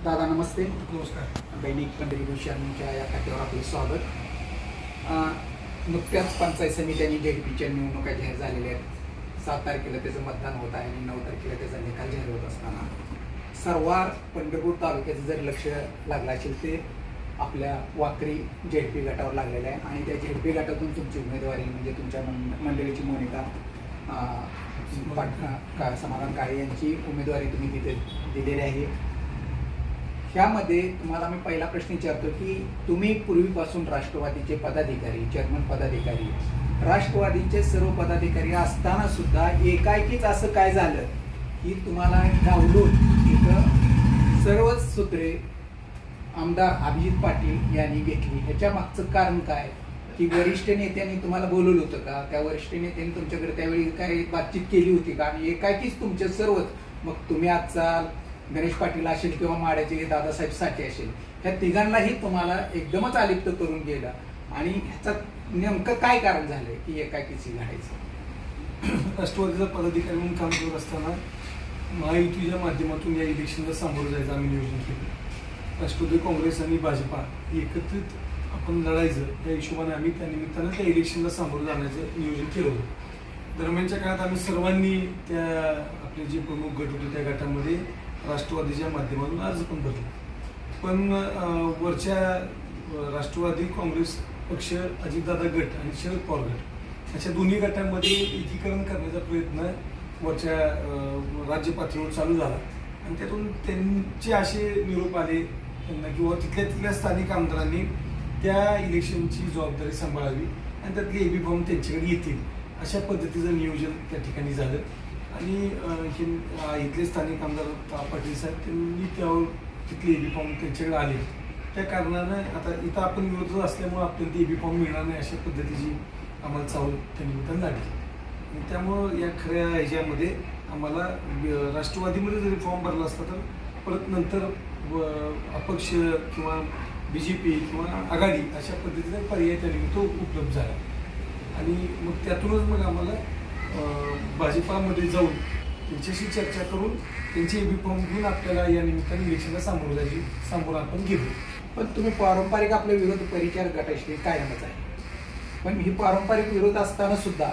दादा नमस्ते. नमस्कार. दैनिक पंढरी भूषणच्या या खात्यावर आपलं स्वागत. नुकत्याच पंचायत समिती आणि जेडपीच्या निवडणुका जाहीर झालेल्या आहेत. 7 तारखेला त्याचं मतदान होत आहे आणि 9 तारखेला त्याचा निकाल जाहीर होत असताना सर्वार पंढरपूर तालुक्याचं जर लक्ष लागलं असेल ते आपल्या वाकरी जेडपी गटावर लागलेलं आहे आणि त्या जेडपी गटातून तुमची उमेदवारी म्हणजे तुमच्या मंडळीची मोनिका समाधान काळे यांची उमेदवारी तुम्ही तिथे दिलेली आहे. ह्यामध्ये तुम्हाला मी पहिला प्रश्न विचारतो की तुम्ही पूर्वीपासून राष्ट्रवादीचे पदाधिकारी, चेअरमन पदाधिकारी, राष्ट्रवादीचे सर्व पदाधिकारी असताना सुद्धा एकाएकीच असं काय झालं की तुम्हाला डावलून इथं सर्वच सूत्रे आमदार अभिजित पाटील यांनी घेतली? ह्याच्या मागचं कारण काय? की वरिष्ठ नेत्यांनी तुम्हाला बोलवलं होतं का? त्या वरिष्ठ नेत्यांनी तुमच्याकडे त्यावेळी काही बातचीत केली होती का? आणि एकाएकीच तुमचे सर्वच, मग तुम्ही आजचा गणेश पाटील असेल किंवा माड्याचे दादासाहेब साठे असेल, ह्या तिघांनाही तुम्हाला एकदमच आलिप्त करून गेलं आणि ह्याचं नेमकं काय कारण झालंय की एकाएकीच घडायचं? राष्ट्रवादीचा पदाधिकारी म्हणून काम करत असताना महायुतीच्या माध्यमातून या इलेक्शनला सामोरं जायचं आम्ही नियोजन केलं. राष्ट्रवादी काँग्रेस आणि भाजपा एकत्रित आपण लढायचं या हिशोबाने आम्ही त्या निमित्तानं त्या इलेक्शनला सामोरं जाण्याचं नियोजन केलं होतं. दरम्यानच्या काळात आम्ही सर्वांनी त्या आपले जे प्रमुख गट होते त्या गटामध्ये राष्ट्रवादीच्या माध्यमातून अर्ज पण भरला. पण वरच्या राष्ट्रवादी काँग्रेस पक्ष, अजितदादा गट आणि शरद पवार गट अशा दोन्ही गटांमध्ये एकीकरण करण्याचा प्रयत्न वरच्या राज्य पातळीवर चालू झाला आणि त्यातून त्यांचे असे निरोप आले त्यांना किंवा तिथल्या स्थानिक आमदारांनी त्या इलेक्शनची जबाबदारी सांभाळावी आणि त्यातले एबी फॉर्म त्यांच्याकडे येतील अशा पद्धतीचं नियोजन त्या ठिकाणी झालं. आणि इथले स्थानिक आमदार पाटील साहेब त्यांनी त्यावर तिथले एबी फॉर्म त्यांच्याकडे आले. त्या कारणानं आता इथं आपण विरोधात असल्यामुळं आपल्याला ते एबी फॉर्म मिळणार नाही अशा पद्धतीची आम्हाला चावल त्या निमित्तानं लागली. आणि त्यामुळं या खऱ्या ह्याच्यामध्ये आम्हाला राष्ट्रवादीमध्ये जरी फॉर्म भरला असता तर परत नंतर अपक्ष किंवा BJP किंवा आघाडी अशा पद्धतीचा पर्याय त्या निमित्त उपलब्ध झाला. आणि मग त्यातूनच मग आम्हाला भाजपामध्ये जाऊन त्यांच्याशी चर्चा करून त्यांचे एबी फॉर्म घेऊन आपल्याला या निमित्ताने इलेक्शनला सामोरं आपण गेलो. पण तुम्ही पारंपरिक आपले विरोध परिचारक गटाशी कायमच आहे, पण ही पारंपरिक विरोध असताना सुद्धा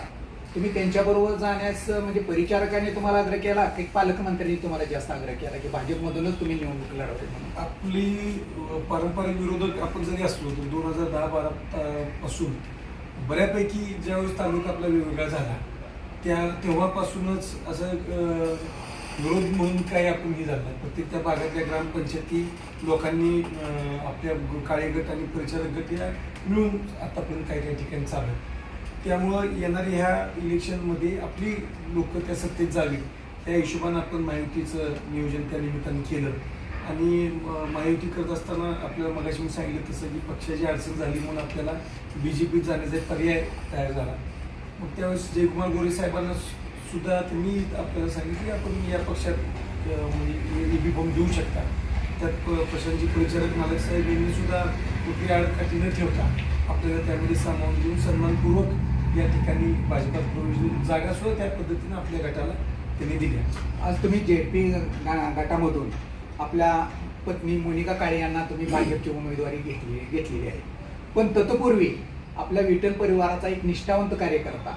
तुम्ही त्यांच्याबरोबर जाण्यास म्हणजे परिचारकांनी तुम्हाला आग्रह केला की पालकमंत्र्यांनी तुम्हाला जास्त आग्रह केला की भाजपमधूनच तुम्ही निवडणूक लढवते म्हणून? आपली पारंपरिक विरोधक आपण जरी असलो तर 2010-12 पासून बऱ्यापैकी ज्यावेळेस तालुका आपला वेगवेगळा झाला तेव्हापासूनच असं विरोध म्हणून काही आपण हे झालं. प्रत्येक त्या भागातल्या ग्रामपंचायती लोकांनी आपल्या काळे गट आणि परिचारक गट या मिळून आतापर्यंत काही ठिकाणी चाललं. त्यामुळं येणाऱ्या ह्या इलेक्शनमध्ये आपली लोक त्या सत्तेत जावी त्या हिशोबानं आपण महायुतीचं नियोजन त्या निमित्तानं केलं. आणि महायुती करत असताना आपल्याला मगाशी मी सांगितलं तसं की पक्षाची अडचण झाली म्हणून आपल्याला BJPत जाण्याचा पर्याय तयार झाला. मग त्यावेळेस जयकुमार गोरे साहेबांना सुद्धा त्यांनी आपल्याला सांगितलं की आपण या पक्षात म्हणजे एबी फॉर्म देऊ शकता. त्यात प्रशांतजी परिचारक मालक साहेब यांनी सुद्धा कुठली आडकाठी न ठेवता आपल्याला त्यामध्ये सामावून घेऊन सन्मानपूर्वक या ठिकाणी भाजपात प्रवेश जागा सुद्धा त्या पद्धतीनं आपल्या गटाला त्यांनी दिल्या. आज तुम्ही जेडपी गटामधून आपल्या पत्नी मोनिका काळे यांना तुम्ही भाजपची उमेदवारी घेतलेली आहे. पण तत्पूर्वी आपल्या विठ्ठल परिवाराचा एक निष्ठावंत कार्यकर्ता,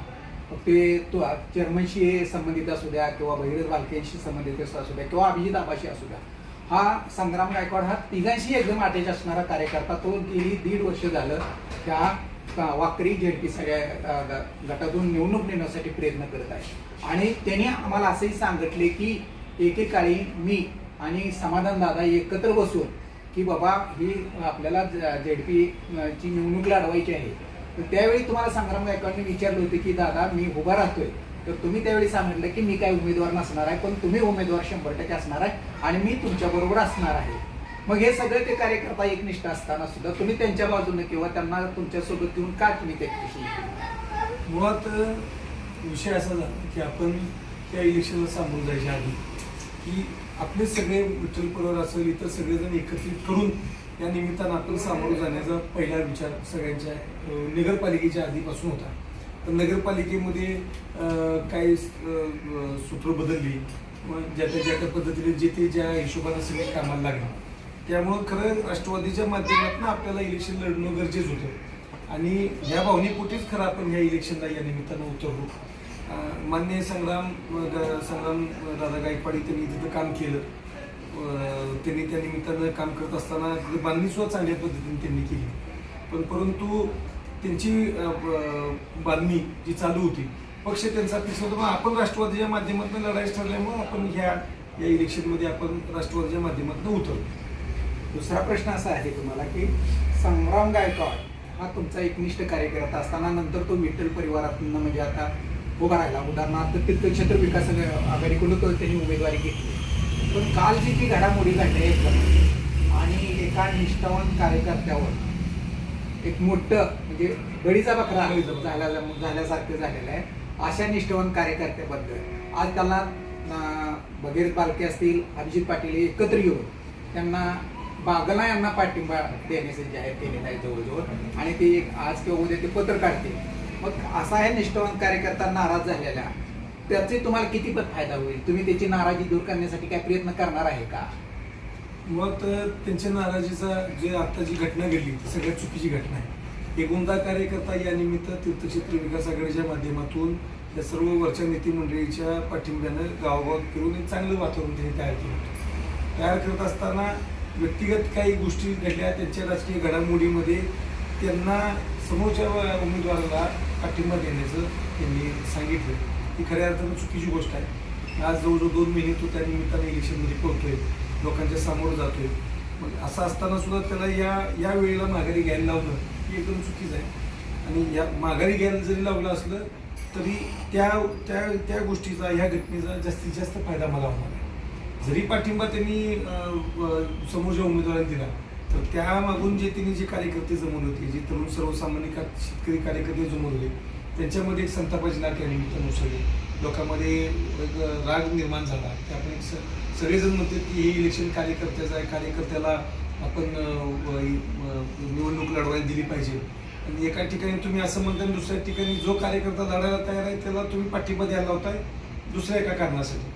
ते तो चेअरमनशी संबंधित असू द्या किंवा भगीरथ बालकेंशी संबंधित असू द्या किंवा अभिजित आबाशी असू द्या, हा संग्राम गायकवाड हा तिघांशी एकदम अटॅच असणारा कार्यकर्ता, तो गेली 1.5 वर्ष झालं त्या वाकरी जेडपी सगळ्या गटातून निवडणूक नेण्यासाठी प्रयत्न करत आहे. आणि त्यांनी आम्हाला असंही सांगितले की एकेकाळी मी आणि समाधान दादा एकत्र बसून की बाबा ही आपल्याला जेडपी ची निवडणूक लढवायची आहे. तर त्यावेळी तुम्हाला संग्राम गायकवाडने विचारलं होतं की दादा मी उभा राहतोय, तर तुम्ही त्यावेळी सांगितलं की मी काय उमेदवार नसणार आहे, पण तुम्ही उमेदवार 100% असणार आहे आणि मी तुमच्याबरोबर असणार आहे. मग हे सगळे ते कार्यकर्ता एकनिष्ठ असताना सुद्धा तुम्ही त्यांच्या बाजूने किंवा त्यांना तुमच्यासोबत घेऊन का तुम्ही त्याच्याशी? मुळात विषय असा झाला की आपण त्या इलेक्शनला सामोरं जायच्या आधी की आपले सगळे विठ्ठल परिवार असेल इतर सगळेजण एकत्रित करून या निमित्तानं आपण सामोरं जाण्याचा पहिला विचार सगळ्यांच्या नगरपालिकेच्या आधीपासून होता. तर नगरपालिकेमध्ये काही सूत्र बदलली, ज्या त्या पद्धतीने जे ते ज्या हिशोबाने सगळे कामाला लागले त्यामुळं खरं राष्ट्रवादीच्या माध्यमातून आपल्याला इलेक्शन लढणं गरजेचं होतं आणि ह्या भावनेपोटीच खरं आपण ह्या इलेक्शनला या निमित्तानं उतरलो. मान्य संग्राम दादा गायकवाड त्यांनी तिथं काम केलं. त्यांनी त्या निमित्तानं काम करत असताना तिथं बांधणी सुद्धा चांगल्या पद्धतीने त्यांनी केली. पण परंतु त्यांची बांधणी जी चालू होती, पक्ष त्यांचा फिक्स होता, मग आपण राष्ट्रवादीच्या माध्यमातून लढायचं ठरल्यामुळे आपण या इलेक्शनमध्ये आपण राष्ट्रवादीच्या माध्यमातून उतरलो. दुसरा प्रश्न असा आहे तुम्हाला की संग्राम गायकवाड हा तुमचा एकनिष्ठ कार्यकर्ता असताना नंतर तो विठ्ठल परिवारातून म्हणजे आता उभा राहिला. उदाहरणार्थ तीर्थक्षेत्र विकास आघाडीकडून तो त्यांनी उमेदवारी घेतली. पण काल जी घडामोडी घडली एकदम आणि एका निष्ठावान कार्यकर्त्यावर एक मोठं म्हणजे बळीचा बकरा झाल्यासारखं झालेलं आहे. अशा निष्ठावान कार्यकर्त्याबद्दल आज त्याला भगीरथ बालके असतील, अभिजित पाटील एकत्र येऊन त्यांना बागला यांना पाठिंबा देण्याचे जाहीर केलेलं आहे जवळजवळ. आणि ते एक आज किंवा उद्या ते पत्र काढतील. मग असा हे निष्ठावान कार्यकर्ता नाराज झालेला, त्याचे तुम्हाला किती पण फायदा होईल? तुम्ही त्याची नाराजी दूर करण्यासाठी काय प्रयत्न करणार आहे का? मग तर त्यांच्या नाराजीचा जे आता जी घटना घडली ती सगळ्यात चुकीची घटना आहे. एक गुंडा कार्यकर्ता या निमित्त तीर्थक्षेत्र विकास आघाडीच्या माध्यमातून या सर्व वरच्या नेते मंडळीच्या पाठिंब्यानं गावागावात फिरून एक चांगलं वातावरण त्यांनी तयार केलं होतं. तयार करत असताना व्यक्तिगत काही गोष्टी घडल्या, त्यांच्या राजकीय घडामोडीमध्ये त्यांना समोरच्या उमेदवाराला पाठिंबा देण्याचं त्यांनी सांगितलं. ही खऱ्या अर्थानं चुकीची गोष्ट आहे. आज जवळजवळ 2 महिने तो त्या निमित्ताने इलेक्शनमध्ये पळतोय, लोकांच्या समोर जातोय. मग असं असताना सुद्धा त्याला या वेळेला माघारी घ्यायला लावणं ही एकदम चुकीचं आहे. आणि या माघारी घ्यायला जरी लावलं असलं तरी त्या गोष्टीचा, ह्या घटनेचा जास्तीत जास्त फायदा मला होणार आहे. जरी पाठिंबा त्यांनी समोरच्या उमेदवारांना दिला तर त्यामागून त्यांनी जे कार्यकर्ते जमवले होते, जे तरुण सर्वसामान्य शेतकरी कार्यकर्ते जमवले, त्यांच्यामध्ये एक संतापाची लाट या निमित्तानं उसळली. लोकांमध्ये एक राग निर्माण झाला. की आपण सगळेजण म्हणतात की हे इलेक्शन कार्यकर्त्याचं आहे, कार्यकर्त्याला आपण निवडणूक लढवायला दिली पाहिजे. आणि एका ठिकाणी तुम्ही असं म्हणताय, दुसऱ्या ठिकाणी जो कार्यकर्ता लढायला तयार आहे त्याला तुम्ही पाठिंबा द्यायला लावताय दुसऱ्या एका कारणासाठी.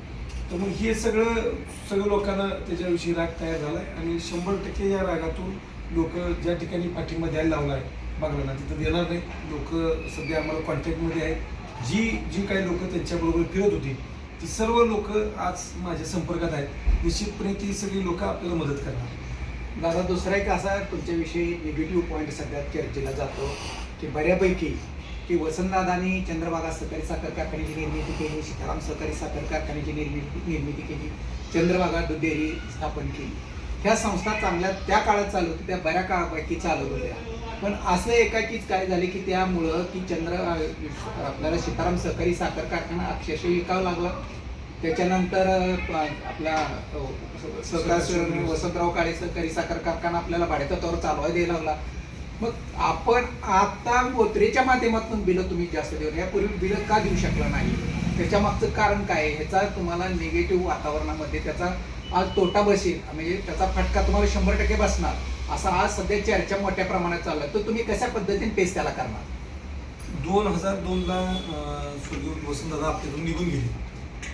तर मग हे सगळं लोकांना त्याच्याविषयी राग तयार झाला आहे. आणि 100% या रागातून लोक ज्या ठिकाणी पाठिंबा द्यायला लावला आहे बागलांना तिथं देणार नाही. लोक सध्या आम्हाला कॉन्टॅक्टमध्ये आहेत. जी काही लोक त्यांच्याबरोबर फिरत होती ती सर्व लोक आज माझ्या संपर्कात आहेत. निश्चितपणे ती सगळी लोक आपल्याला मदत करणार. दादा, दुसरा एक असा तुमच्याविषयी निगेटिव्ह पॉईंट सध्या चर्चेला जातो की बऱ्यापैकी की वसंतदादांनी चंद्रभागा सहकारी साखर कारखान्याची निर्मिती केली, सीताराम सहकारी साखर कारखान्याची निर्मिती केली, चंद्रभागा दूध डेअरी स्थापन केली. ह्या संस्था चांगल्या त्या काळात चालू होत्या, त्या बऱ्या काळापैकी चालत होत्या. पण असं एकाकीच काय झाले की त्यामुळं की आपल्याला सीताराम सहकारी साखर कारखाना अक्षरशः विकावा लागला. त्याच्यानंतर आपला सहकार वसंतराव काळे सहकारी साखर कारखाना आपल्याला भाडेतत्त्वावर चालवायला द्यायला लागला. मग आपण आता गोत्रेच्या माध्यमातून बिलं तुम्ही जास्त देऊन यापूर्वी बिलं का देऊ शकला नाही? त्याच्या मागचं कारण काय? ह्याचा तुम्हाला निगेटिव्ह वातावरणामध्ये त्याचा आज तोटा बसेल, म्हणजे त्याचा फटका तुम्हाला 100% बसणार असा आज सध्या चर्चा मोठ्या प्रमाणात चालला. तर तुम्ही कशा पद्धतीने पेस त्याला करणार? 2002ला स्वर्गीय वसंतदादा आपल्याकडून निघून गेले.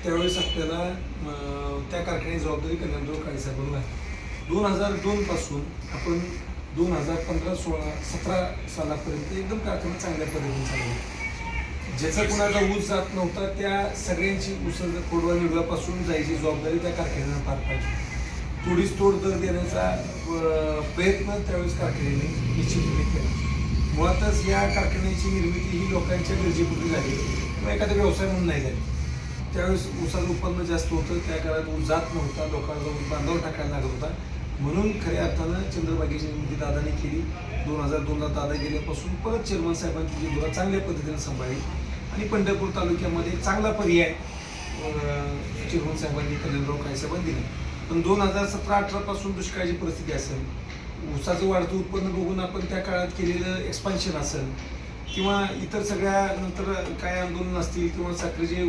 त्यावेळेस आपल्याला त्या कारखान्याची जबाबदारी कल्याणराव काळे साहेबांना आहे. 2002 पासून आपण 2015-16-17 सालापर्यंत एकदम कारखाना चांगल्या पद्धतीने चालवला. ज्याचा कुणाचा ऊस जात नव्हता त्या सगळ्यांची ऊस कोडवा निवडापासून जायची जबाबदारी त्या कारखान्यानं पार पाडली. तोडीस तोड दर देण्याचा प्रयत्न त्यावेळेस कारखान्याने निश्चितपणे केला. मुळातच या कारखान्याची निर्मिती ही लोकांच्या गरजेपोटी झाली किंवा एखादा व्यवसाय म्हणून नाही झाली. त्यावेळेस ऊसाचं उत्पन्न जास्त होतं, त्या काळात ऊस जात नव्हता, लोकांना ऊस बांधावर टाकायला लागत होता. म्हणून खऱ्या अर्थानं चंद्रभागेची निर्मिती दादाने केली. 2002ला दादा गेल्यापासून परत चेअरमन साहेबांनी ती धुरा चांगल्या पद्धतीने सांभाळली आणि पंढरपूर तालुक्यामध्ये एक चांगला पर्याय चेअरमन साहेबांनी कल्याणराव काळे साहेबांनी दिला. पण 2017-18 पासून दुष्काळाची परिस्थिती असेल, ऊसाचं वाढतं उत्पन्न बघून आपण त्या काळात केलेलं एक्सपान्शन असेल किंवा इतर सगळ्या नंतर काय आंदोलन असतील किंवा साखरेचे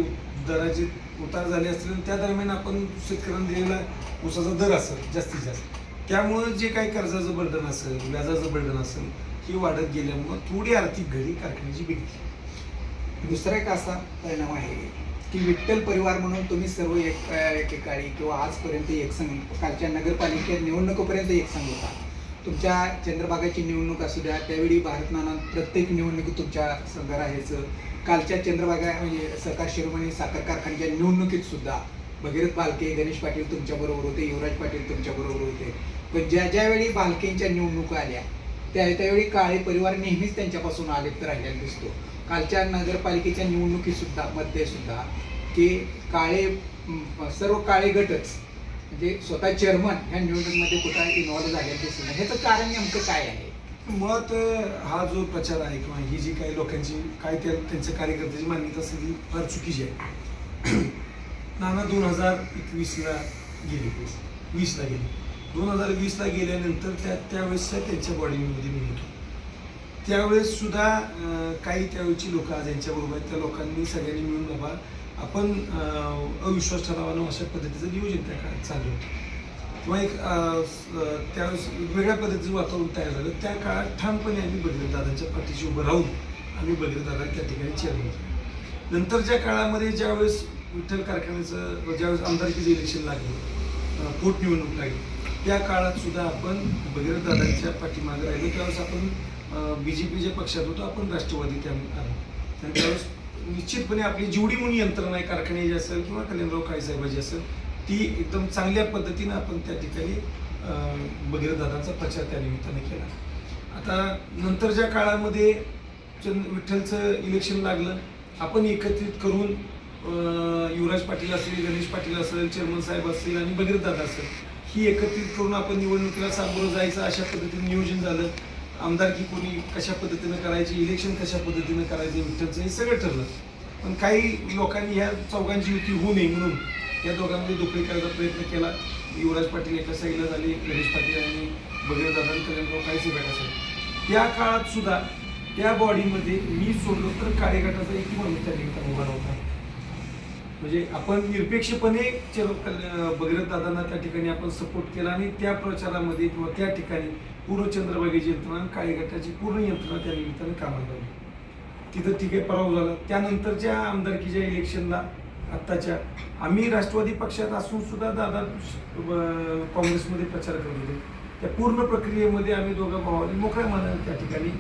दराचे उतार झाले असतील, त्या दरम्यान आपण शेतकऱ्यांना दिलेला ऊसाचा दर असेल जास्तीत जास्त, त्यामुळं जे काही कर्जाचं बर्डन असेल, व्याजाचं बर्डन असेल ही वाढत गेल्यामुळं थोडी आर्थिक घडी कारखान्याची बिघडली. दुसरा एक असा परिणाम आहे की विठ्ठल परिवार म्हणून तुम्ही सर्व एकेकाळी किंवा आजपर्यंत एकसंघ, कालच्या नगरपालिका निवडणुकीपर्यंत एकसंघ होता. तुमच्या चंद्रभागाची निवडणूक असू द्या, त्यावेळी भारत नाना प्रत्येक निवडणुकीत तुमच्या संघ राहायचं. कालच्या चंद्रभागा म्हणजे सहकार शिरोमणी साखर कारखान्याच्या निवडणुकीत सुद्धा भगीरथ बालके, गणेश पाटील तुमच्याबरोबर होते, युवराज पाटील तुमच्याबरोबर होते. पण ज्यावेळी बालकेंच्या निवडणुका आल्या त्यावेळी काळे परिवार नेहमीच त्यांच्यापासून आलिप्त राहिलेला दिसतो. कालच्या नगरपालिकेच्या निवडणुकीत सुद्धा मध्ये सुद्धा की काळे सर्व काळे गटच म्हणजे स्वतः चेअरमन ह्या निवडणुकीमध्ये कुठं इन्व्हॉल्व्ह झालेलं दिसत नाही. ह्याचं कारण नेमकं काय आहे? मुळात हा जो प्रचार आहे किंवा ही जी काही लोकांची काय त्यांच्या कार्यकर्त्याची मान्यता असेल ही फार चुकीची आहे. नाना 2021ला गेले, 20ला गेले. 2020ला गेल्यानंतर त्यावेळेसच्या त्यांच्या बॉडीमध्ये मी होतो. त्यावेळेस सुद्धा काही त्यावेळेची लोक आज यांच्याबरोबर आहेत, त्या लोकांनी सगळ्यांनी मिळून बाबा आपण अविश्वास ठरावानं अशा पद्धतीचं नियोजन त्या काळात चालू होतं किंवा एक त्यावेळेस वेगळ्या पद्धतीचं वातावरण तयार झालं. त्या काळात ठामपणे आम्ही भगीरथदादांच्या पाठीशी उभं राहून आम्ही भगीरथदादा त्या ठिकाणी चेअरमन झालो. नंतरच्या काळामध्ये ज्यावेळेस विठ्ठल कारखान्याचं ज्यावेळेस आमदारकीचं इलेक्शन लागलं, पोटनिवडणूक लागली, त्या काळात सुद्धा आपण भगीरथदादांच्या पाठीमागे राहिलो. त्यावेळेस आपण BJP ज्या पक्षात होतो आपण राष्ट्रवादी आलो. आणि त्यावेळेस निश्चितपणे आपली जेवढी म्हणून यंत्रणा आहे कारखान्याची असेल किंवा कल्याणराव काळेसाहेबांची असेल ती एकदम चांगल्या पद्धतीनं आपण त्या ठिकाणी भगीरथदादांचा प्रचार त्या निमित्ताने केला. आता नंतरच्या काळामध्ये विठ्ठलचं इलेक्शन लागलं, आपण एकत्रित करून युवराज पाटील असेल, गणेश पाटील असेल, चेअरमन साहेब असतील आणि भगीरथदादा असेल ही एकत्रित करून आपण निवडणुकीला सामोरं जायचं अशा पद्धतीने नियोजन झालं. आमदारकी कोणी कशा पद्धतीनं करायची, इलेक्शन कशा पद्धतीनं करायचं, विठ्ठलचं हे सगळं ठरलं. पण काही लोकांनी ह्या चौघांची युती होऊ नये म्हणून या दोघांमध्ये दुपळी करायचा प्रयत्न केला. युवराज पाटील एका साईडला झाले, गणेश पाटील आणि भगीरथदादा कल्याणराव काळेसाहेब एका साईड. त्या काळात सुद्धा त्या बॉडीमध्ये मी सोडलो तर कार्यगटाचा एकही माणूस त्या निमित्तानं उभा नव्हता. म्हणजे आपण निरपेक्षपणे भगीरथदादांना त्या ठिकाणी आपण सपोर्ट केला आणि त्या प्रचारामध्ये किंवा त्या ठिकाणी पूर्ण चंद्रभागेची यंत्रणा, काळेगटाची पूर्ण यंत्रणा त्या निमित्ताने कामाला लावली. तिथं ठीक आहे, पराभव झाला. त्यानंतरच्या आमदारकीच्या इलेक्शनला आत्ताच्या आम्ही राष्ट्रवादी पक्षात असून सुद्धा दादा काँग्रेसमध्ये प्रचार करत होते. त्या पूर्ण प्रक्रियेमध्ये आम्ही दोघा भावांनी मोकळ्या मनाने त्या ठिकाणी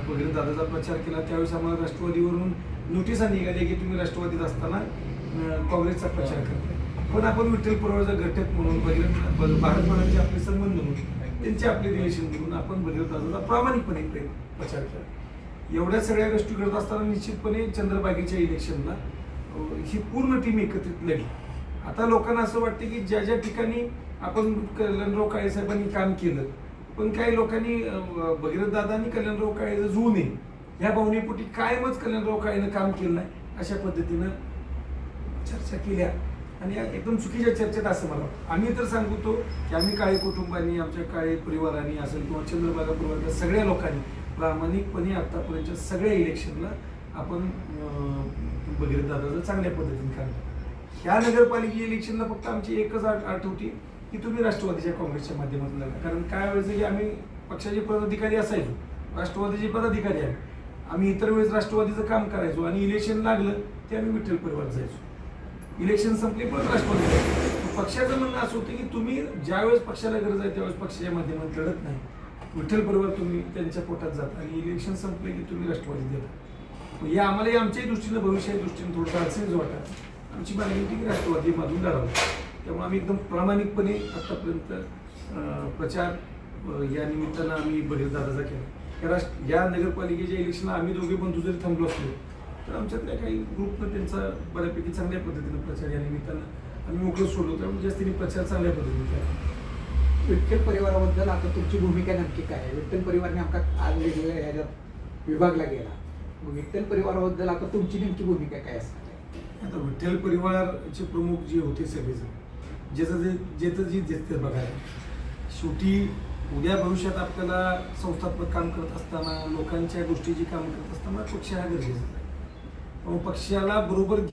भगीरथदादाचा प्रचार केला. त्यावेळेस आम्हाला राष्ट्रवादीवरून नोटिसा निघाली की तुम्ही राष्ट्रवादीत असताना काँग्रेसचा प्रचार करताय. पण आपण विठ्ठल परिवाराचा घटक म्हणून भारत मानाचे आपले संबंध म्हणून त्यांचे आपले रिलेशन म्हणून आपण भगीरथदादाचा प्रामाणिकपणे प्रचार केला. एवढ्या सगळ्या गोष्टी करत असताना निश्चितपणे चंद्रभागेच्या इलेक्शनला ही पूर्ण टीम एकत्रित लढली. आता लोकांना असं वाटतं की ज्या ज्या ठिकाणी आपण कल्याणराव काळेसाहेबांनी काम केलं, पण काही लोकांनी भगीरथदादांनी कल्याणराव काळे जुळू नये ह्या भावनेपोटी कायमच कल्याणराव काळेनं काम केलं नाही अशा पद्धतीनं चर्चा केल्या आणि एकदम चुकीच्या चर्चेत असं मला वाटतं. आम्ही तर सांगतो की आम्ही काळे कुटुंबांनी, आमच्या काळे परिवारांनी असेल किंवा चंद्रभागा परिवाराच्या सगळ्या लोकांनी प्रामाणिकपणे आतापर्यंतच्या सगळ्या इलेक्शनला आपण भगीरथदादाचं चांगल्या पद्धतीने काम केलं. ह्या नगरपालिका इलेक्शनला फक्त आमची एकच अट होती की तुम्ही राष्ट्रवादीच्या काँग्रेसच्या माध्यमातून लढा. कारण काय व्हायचं की आम्ही पक्षाचे पदाधिकारी असायचो, राष्ट्रवादीचे पदाधिकारी आहे, आम्ही इतर वेळेस राष्ट्रवादीचं काम करायचो आणि इलेक्शन लागलं ते आम्ही विठ्ठल परिवार जायचो. इलेक्शन संपले परत राष्ट्रवादी. पक्षाचं म्हणणं असं होतं की तुम्ही ज्यावेळेस पक्षाला गरज आहे त्यावेळेस पक्षाच्या माध्यमातून लढत नाही, विठ्ठल परिवार तुम्ही त्यांच्या पोटात जाता आणि इलेक्शन संपले की तुम्ही राष्ट्रवादी देता. हे आम्हालाही आमच्याही दृष्टीनं भविष्याच्या दृष्टीने थोडंसं अडचणीच वाटतं. आमची मागणी होती की राष्ट्रवादीमधून लढावं. त्यामुळे आम्ही एकदम प्रामाणिकपणे आतापर्यंत प्रचार या निमित्तानं आम्ही भगीरथदादाचा केला. या नगरपालिकेच्या इलेक्शनला आम्ही दोघे बंधू जरी थांबलो असलो तर आमच्यातल्या काही ग्रुपनं त्यांचा बऱ्यापैकी चांगल्या पद्धतीनं प्रचार या निमित्तानं आम्ही मोकळं सोडलो. त्यामुळे जास्तीने प्रचार चांगल्या पद्धतीने केला. विठ्ठल परिवाराबद्दल आता तुमची भूमिका नक्की काय आहे? विठ्ठल परिवारने आमका आज वेगवेगळ्या ह्याच्यात विभागला गेला, विठ्ठल परिवाराबद्दल आता तुमची नेमकी भूमिका काय असणार? आता विठ्ठल परिवारचे प्रमुख जे होते सगळेजण जे बघायला शेवटी उद्या भविष्यात आपल्याला संस्थात्मक काम करत असताना लोकांच्या गोष्टीची काम करत असताना पक्ष हा गरजेचा आहे. पक्षाला बरोबर